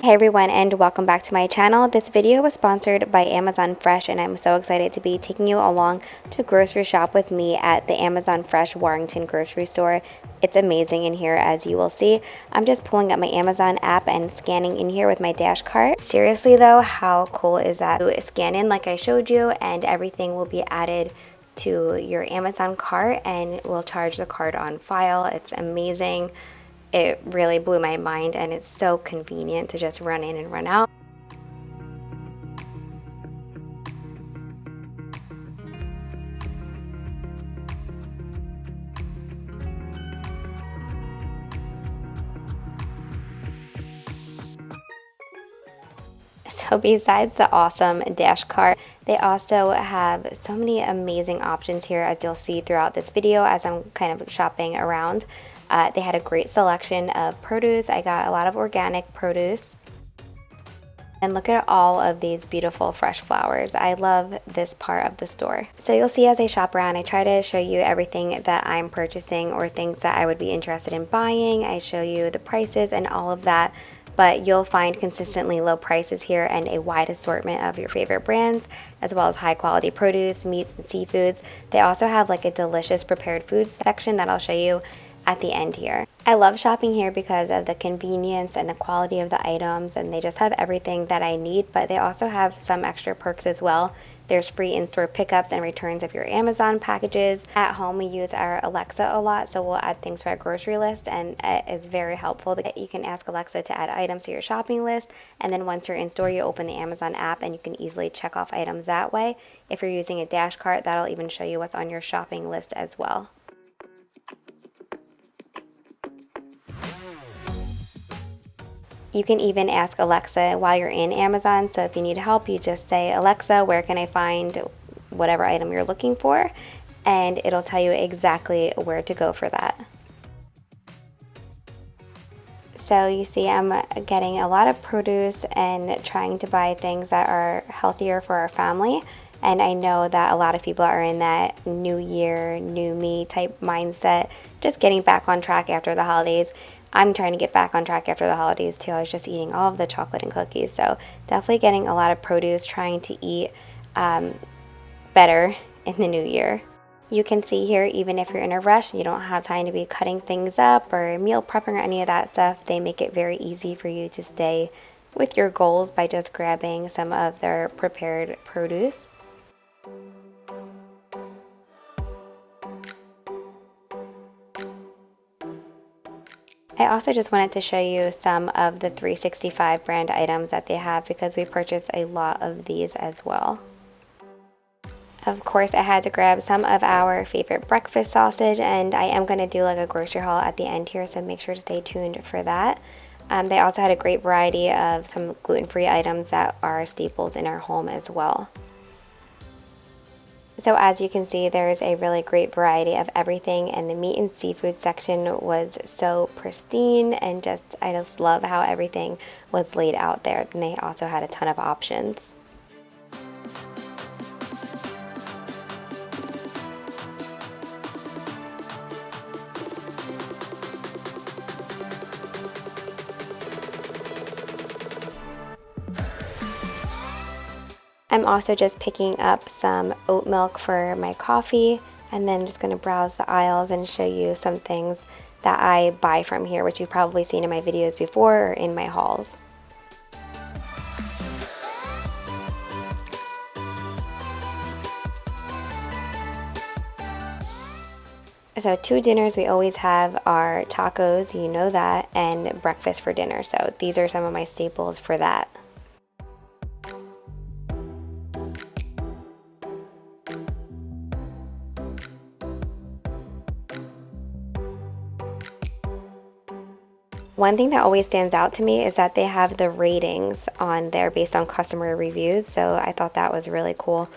Hey everyone, and welcome back to my channel. This video was sponsored by Amazon Fresh, and I'm so excited to be taking you along to grocery shop with me at the Amazon Fresh Warrington grocery store. It's amazing in here, as you will see. I'm just pulling up my Amazon app and scanning in here with my dash cart. Seriously though, how cool is that? You scan in like I showed you, and everything will be added to your Amazon cart and will charge the card on file. It's amazing. It really blew my mind, and it's so convenient to just run in and run out. So besides the awesome dash cart, they also have so many amazing options here, as you'll see throughout this video as I'm kind of shopping around. They had a great selection of produce. I got a lot of organic produce. And look at all of these beautiful fresh flowers. I love this part of the store. So you'll see as I shop around, I try to show you everything that I'm purchasing or things that I would be interested in buying. I show you the prices and all of that. But you'll find consistently low prices here and a wide assortment of your favorite brands, as well as high quality produce, meats, and seafoods. They also have like a delicious prepared foods section that I'll show you at the end here. I love shopping here because of the convenience and the quality of the items, and they just have everything that I need, but they also have some extra perks as well. There's free in-store pickups and returns of your Amazon packages. At home, we use our Alexa a lot, so we'll add things to our grocery list, and it's very helpful. You can ask Alexa to add items to your shopping list, and then once you're in store, you open the Amazon app and you can easily check off items that way. If you're using a dash cart, that'll even show you what's on your shopping list as well. You can even ask Alexa while you're in Amazon, so if you need help, you just say, Alexa, where can I find whatever item you're looking for? And it'll tell you exactly where to go for that. So you see I'm getting a lot of produce and trying to buy things that are healthier for our family. And I know that a lot of people are in that new year, new me type mindset, just getting back on track after the holidays. I'm trying to get back on track after the holidays too. I was just eating all of the chocolate and cookies. So definitely getting a lot of produce, trying to eat better in the new year. You can see here, even if you're in a rush and you don't have time to be cutting things up or meal prepping or any of that stuff, they make it very easy for you to stay with your goals by just grabbing some of their prepared produce. I also just wanted to show you some of the 365 brand items that they have because we purchased a lot of these as well. Of course, I had to grab some of our favorite breakfast sausage, and I am going to do like a grocery haul at the end here, so make sure to stay tuned for that. They also had a great variety of some gluten-free items that are staples in our home as well. So as you can see, there's a really great variety of everything, and the meat and seafood section was so pristine, and I just love how everything was laid out there, and they also had a ton of options. I'm also just picking up some oat milk for my coffee, and then just going to browse the aisles and show you some things that I buy from here, which you've probably seen in my videos before or in my hauls. So 2 dinners we always have are tacos, you know that, and breakfast for dinner. So these are some of my staples for that. One thing that always stands out to me is that they have the ratings on there based on customer reviews, so I thought that was really cool.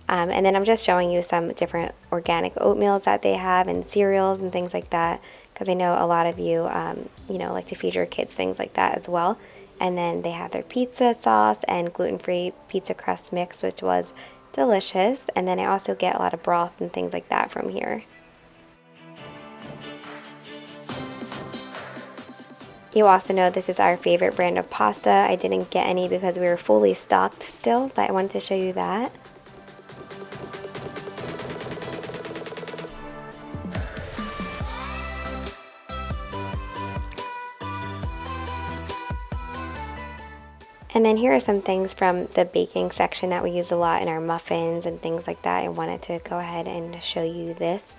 And then I'm just showing you some different organic oatmeals that they have and cereals and things like that, because I know a lot of you, like to feed your kids things like that as well. And then they have their pizza sauce and gluten-free pizza crust mix, which was delicious. And then I also get a lot of broth and things like that from here. You also know this is our favorite brand of pasta. I didn't get any because we were fully stocked still, but I wanted to show you that. And then here are some things from the baking section that we use a lot in our muffins and things like that. I wanted to go ahead and show you this.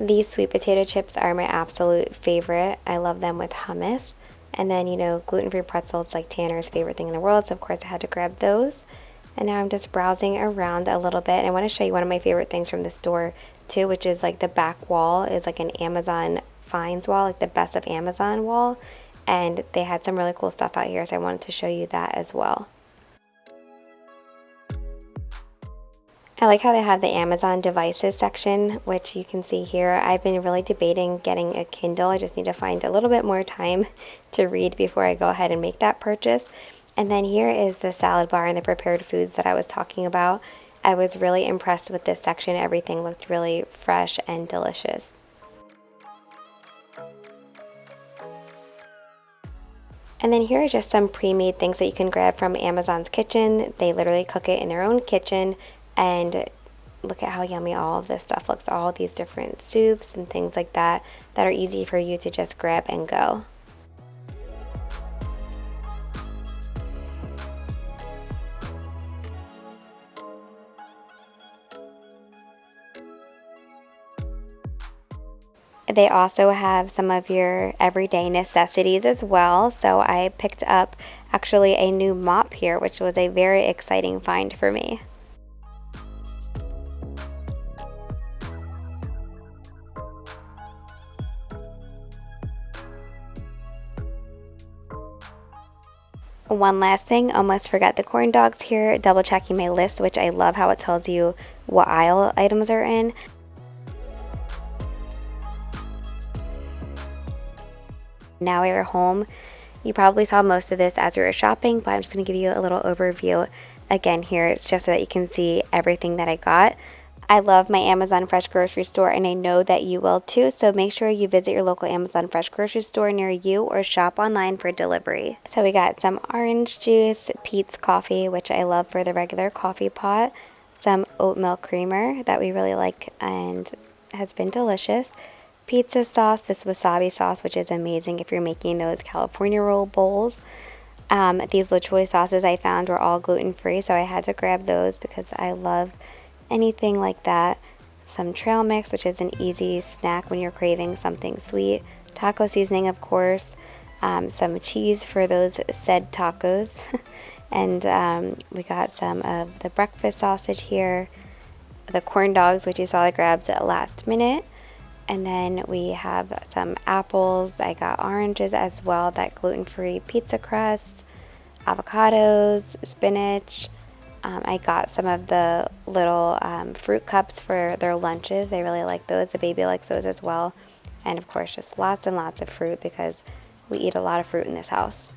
These sweet potato chips are my absolute favorite. I love them with hummus. And then, you know, gluten-free pretzel, it's like Tanner's favorite thing in the world, so of course I had to grab those. And now I'm just browsing around a little bit. And I want to show you one of my favorite things from the store too, which is like the back wall is like an Amazon finds wall, like the best of Amazon wall. And they had some really cool stuff out here, so I wanted to show you that as well. I like how they have the Amazon devices section, which you can see here. I've been really debating getting a Kindle. I just need to find a little bit more time to read before I go ahead and make that purchase. And then here is the salad bar and the prepared foods that I was talking about. I was really impressed with this section. Everything looked really fresh and delicious. And then here are just some pre-made things that you can grab from Amazon's kitchen. They literally cook it in their own kitchen. And look at how yummy all of this stuff looks. All these different soups and things like that that are easy for you to just grab and go. They also have some of your everyday necessities as well. So I picked up actually a new mop here, which was a very exciting find for me. One last thing, almost forgot the corn dogs here, double checking my list, which I love how it tells you what aisle items are in. Now we're home. You probably saw most of this as we were shopping, but I'm just going to give you a little overview again here. It's just so that you can see everything that I got. I love my Amazon Fresh grocery store, and I know that you will too, so make sure you visit your local Amazon Fresh grocery store near you or shop online for delivery. So we got some orange juice, Peet's coffee, which I love for the regular coffee pot, some oat milk creamer that we really like and has been delicious, pizza sauce, this wasabi sauce, which is amazing if you're making those California roll bowls. These LaChoy sauces I found were all gluten-free, so I had to grab those because I love anything like that. Some trail mix, which is an easy snack when you're craving something sweet. Taco seasoning, of course. Some cheese for those said tacos. And we got some of the breakfast sausage here. The corn dogs, which you saw I grabbed at last minute. And then we have some apples. I got oranges as well, that gluten-free pizza crust, avocados, spinach. I got some of the little fruit cups for their lunches. I really like those. The baby likes those as well. And of course, just lots and lots of fruit because we eat a lot of fruit in this house.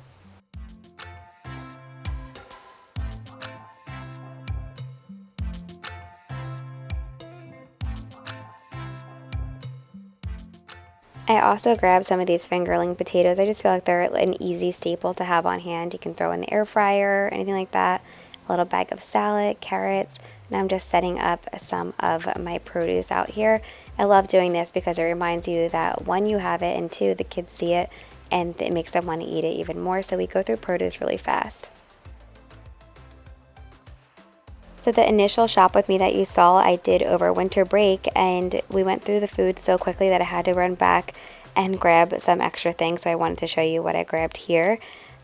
I also grabbed some of these fingerling potatoes. I just feel like they're an easy staple to have on hand. You can throw in the air fryer, anything like that. A little bag of salad, carrots, and I'm just setting up some of my produce out here. I love doing this because it reminds you that one, you have it, and two, the kids see it and it makes them want to eat it even more. So we go through produce really fast. So the initial shop with me that you saw, I did over winter break, and we went through the food so quickly that I had to run back and grab some extra things. So I wanted to show you what I grabbed here.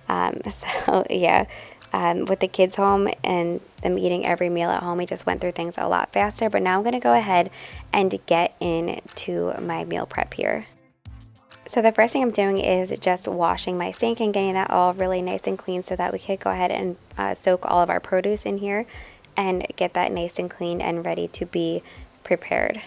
So yeah, with the kids home and them eating every meal at home, we just went through things a lot faster. But now I'm going to go ahead and get into my meal prep here. So the first thing I'm doing is just washing my sink and getting that all really nice and clean so that we could go ahead and soak all of our produce in here and get that nice and clean and ready to be prepared.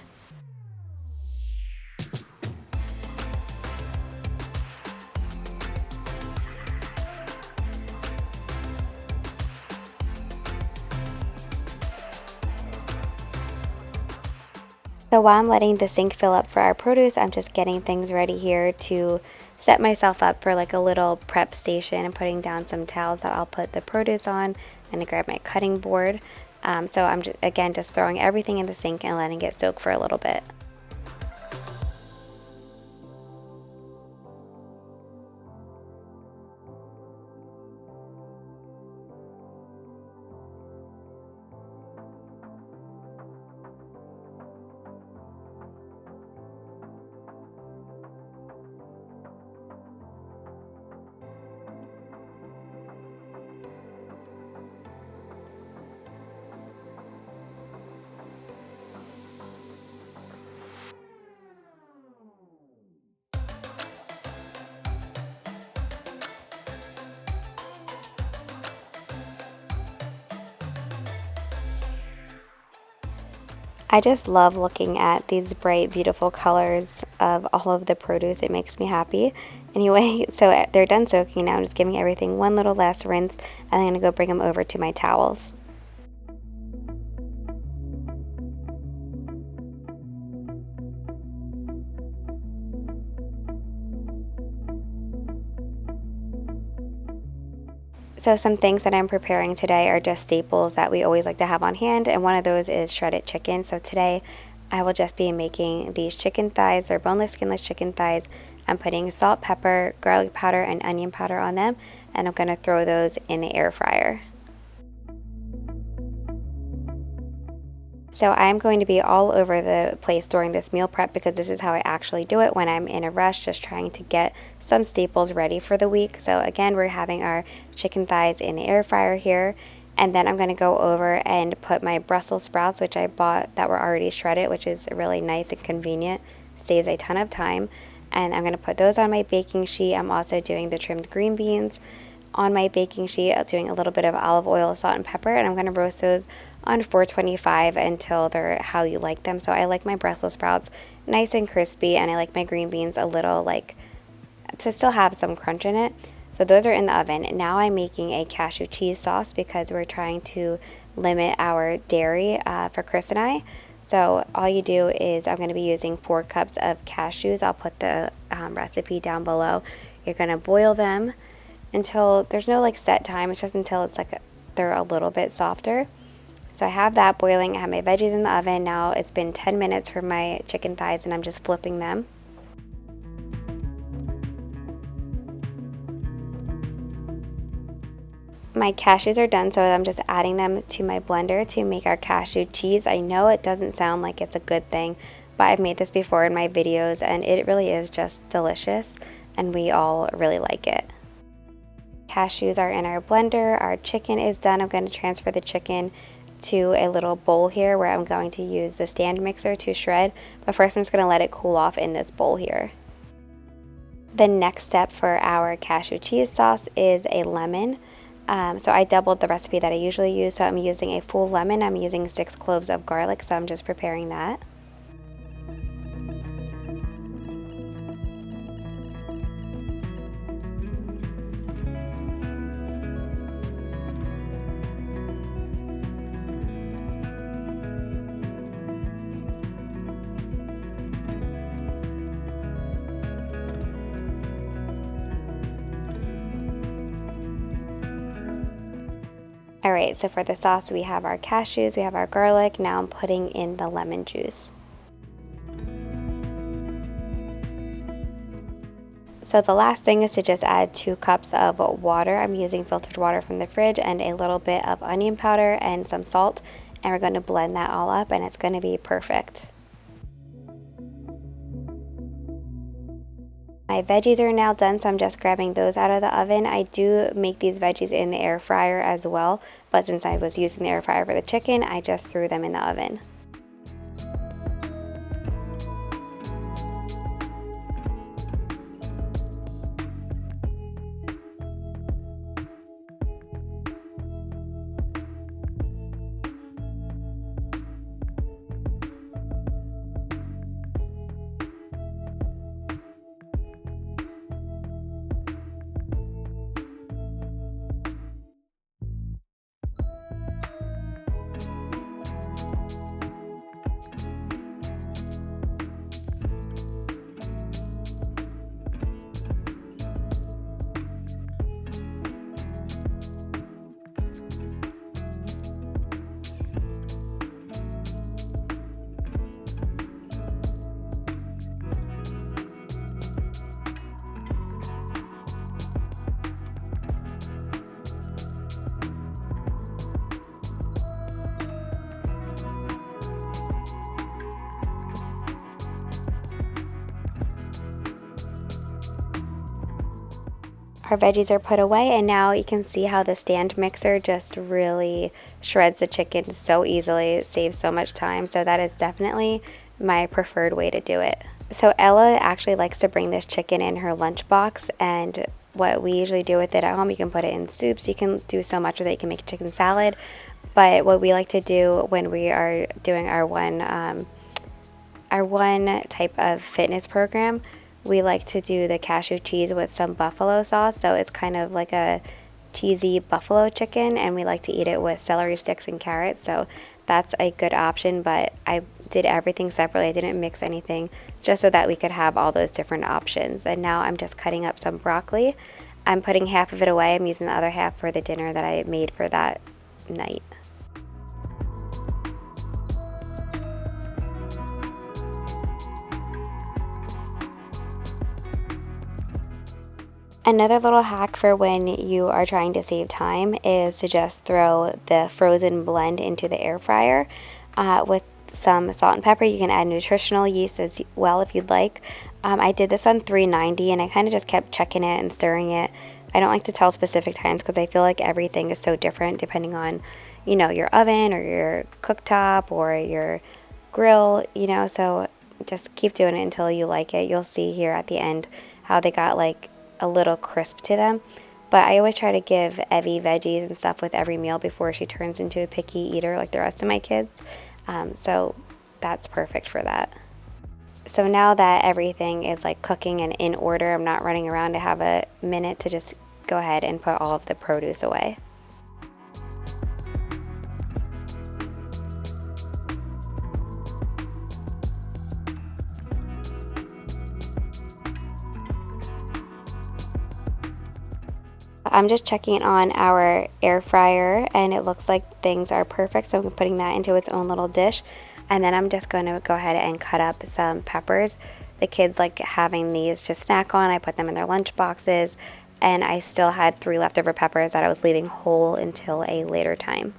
So while I'm letting the sink fill up for our produce, I'm just getting things ready here to set myself up for like a little prep station and putting down some towels that I'll put the produce on. I'm going to grab my cutting board. So I'm just throwing everything in the sink and letting it soak for a little bit. I just love looking at these bright, beautiful colors of all of the produce. It makes me happy. Anyway, so they're done soaking now. I'm just giving everything one little last rinse, and I'm going to go bring them over to my towels. So some things that I'm preparing today are just staples that we always like to have on hand, and one of those is shredded chicken. So today I will just be making these chicken thighs. They're boneless, skinless chicken thighs. I'm putting salt, pepper, garlic powder, and onion powder on them, and I'm going to throw those in the air fryer. So I'm going to be all over the place during this meal prep because this is how I actually do it when I'm in a rush, just trying to get some staples ready for the week. So again, we're having our chicken thighs in the air fryer here. And then I'm going to go over and put my Brussels sprouts, which I bought that were already shredded, which is really nice and convenient, saves a ton of time. And I'm going to put those on my baking sheet. I'm also doing the trimmed green beans on my baking sheet, doing a little bit of olive oil, salt, and pepper, and I'm going to roast those on 425 until they're how you like them. So I like my Brussels sprouts nice and crispy, and I like my green beans a little like to still have some crunch in it. So those are in the oven. Now I'm making a cashew cheese sauce because we're trying to limit our dairy for Chris and I. So all you do is I'm going to be using 4 cups of cashews. I'll put the recipe down below. You're going to boil them until there's no like set time. It's just until it's like they're a little bit softer. So I have that boiling. I have my veggies in the oven. Now it's been 10 minutes for my chicken thighs, and I'm just flipping them. My cashews are done, so I'm just adding them to my blender to make our cashew cheese. I know it doesn't sound like it's a good thing, but I've made this before in my videos, and it really is just delicious, and we all really like it. Cashews are in our blender. Our chicken is done. I'm going to transfer the chicken to a little bowl here where I'm going to use the stand mixer to shred, but first I'm just going to let it cool off in this bowl here. The next step for our cashew cheese sauce is a lemon. So I doubled the recipe that I usually use, so I'm using a full lemon. I'm using 6 cloves of garlic, so I'm just preparing that. Alright, so for the sauce we have our cashews, we have our garlic. Now I'm putting in the lemon juice. So the last thing is to just add 2 cups of water. I'm using filtered water from the fridge and a little bit of onion powder and some salt, and we're going to blend that all up, and it's going to be perfect. My veggies are now done, so I'm just grabbing those out of the oven. I do make these veggies in the air fryer as well, but since I was using the air fryer for the chicken, I just threw them in the oven. our veggies are put away, and now you can see how the stand mixer just really shreds the chicken so easily. It saves so much time, so that is definitely my preferred way to do it. So Ella actually likes to bring this chicken in her lunchbox, and what we usually do with it at home, you can put it in soups, you can do so much with it, you can make a chicken salad, but what we like to do when we are doing our one type of fitness program, we like to do the cashew cheese with some buffalo sauce. So it's kind of like a cheesy buffalo chicken, and we like to eat it with celery sticks and carrots. So that's a good option, but I did everything separately. I didn't mix anything, just so that we could have all those different options. And now I'm just cutting up some broccoli. I'm putting half of it away. I'm using the other half for the dinner that I made for that night. Another little hack for when you are trying to save time is to just throw the frozen blend into the air fryer with some salt and pepper. You can add nutritional yeast as well if you'd like. I did this on 390, and I kind of just kept checking it and stirring it. I don't like to tell specific times because I feel like everything is so different depending on, your oven or your cooktop or your grill, so just keep doing it until you like it. You'll see here at the end how they got like a little crisp to them. But I always try to give Evie veggies and stuff with every meal before she turns into a picky eater like the rest of my kids. So that's perfect for that. So now that everything is like cooking and in order, I'm not running around to have a minute to just go ahead and put all of the produce away. I'm just checking on our air fryer, and it looks like things are perfect, so I'm putting that into its own little dish. And then I'm just going to go ahead and cut up some peppers. The kids like having these to snack on. I put them in their lunch boxes, and I still had 3 leftover peppers that I was leaving whole until a later time.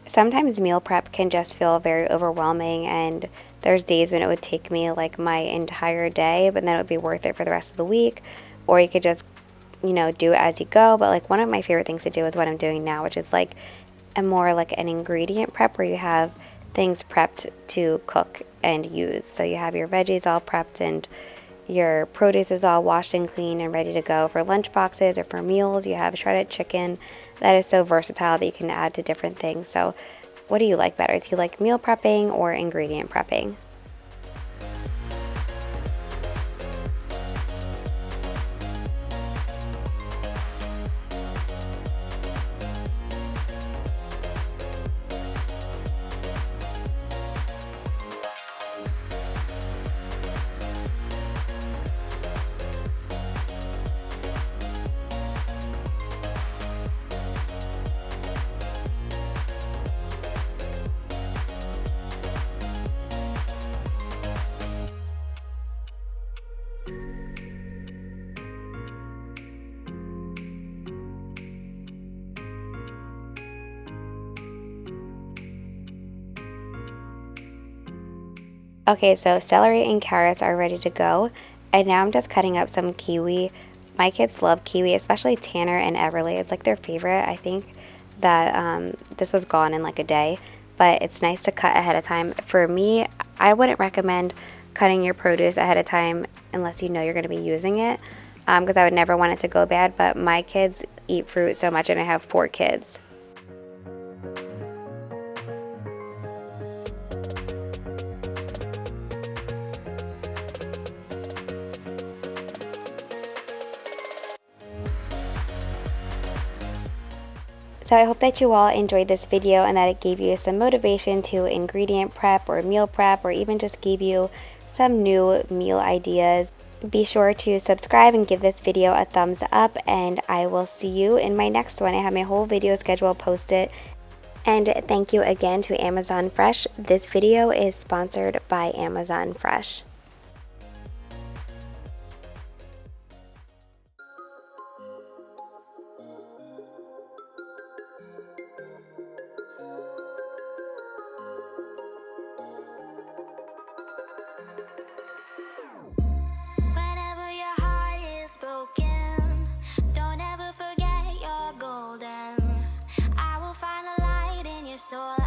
Sometimes meal prep can just feel very overwhelming, and there's days when it would take me like my entire day, but then it would be worth it for the rest of the week. Or you could just, do it as you go. But like one of my favorite things to do is what I'm doing now, which is like a more like an ingredient prep where you have things prepped to cook and use. So you have your veggies all prepped and your produce is all washed and clean and ready to go for lunch boxes or for meals. You have shredded chicken that is so versatile that you can add to different things. So what do you like better? Do you like meal prepping or ingredient prepping? Okay, so celery and carrots are ready to go, and now I'm just cutting up some kiwi. My kids love kiwi, especially Tanner and Everly. It's like their favorite. I think that this was gone in like a day, but it's nice to cut ahead of time. For me, I wouldn't recommend cutting your produce ahead of time unless you know you're going to be using it, because I would never want it to go bad, but my kids eat fruit so much, and I have 4 kids. So I hope that you all enjoyed this video and that it gave you some motivation to ingredient prep or meal prep, or even just gave you some new meal ideas. Be sure to subscribe and give this video a thumbs up, and I will see you in my next one. I have my whole video schedule posted. And thank you again to Amazon Fresh. This video is sponsored by Amazon Fresh. So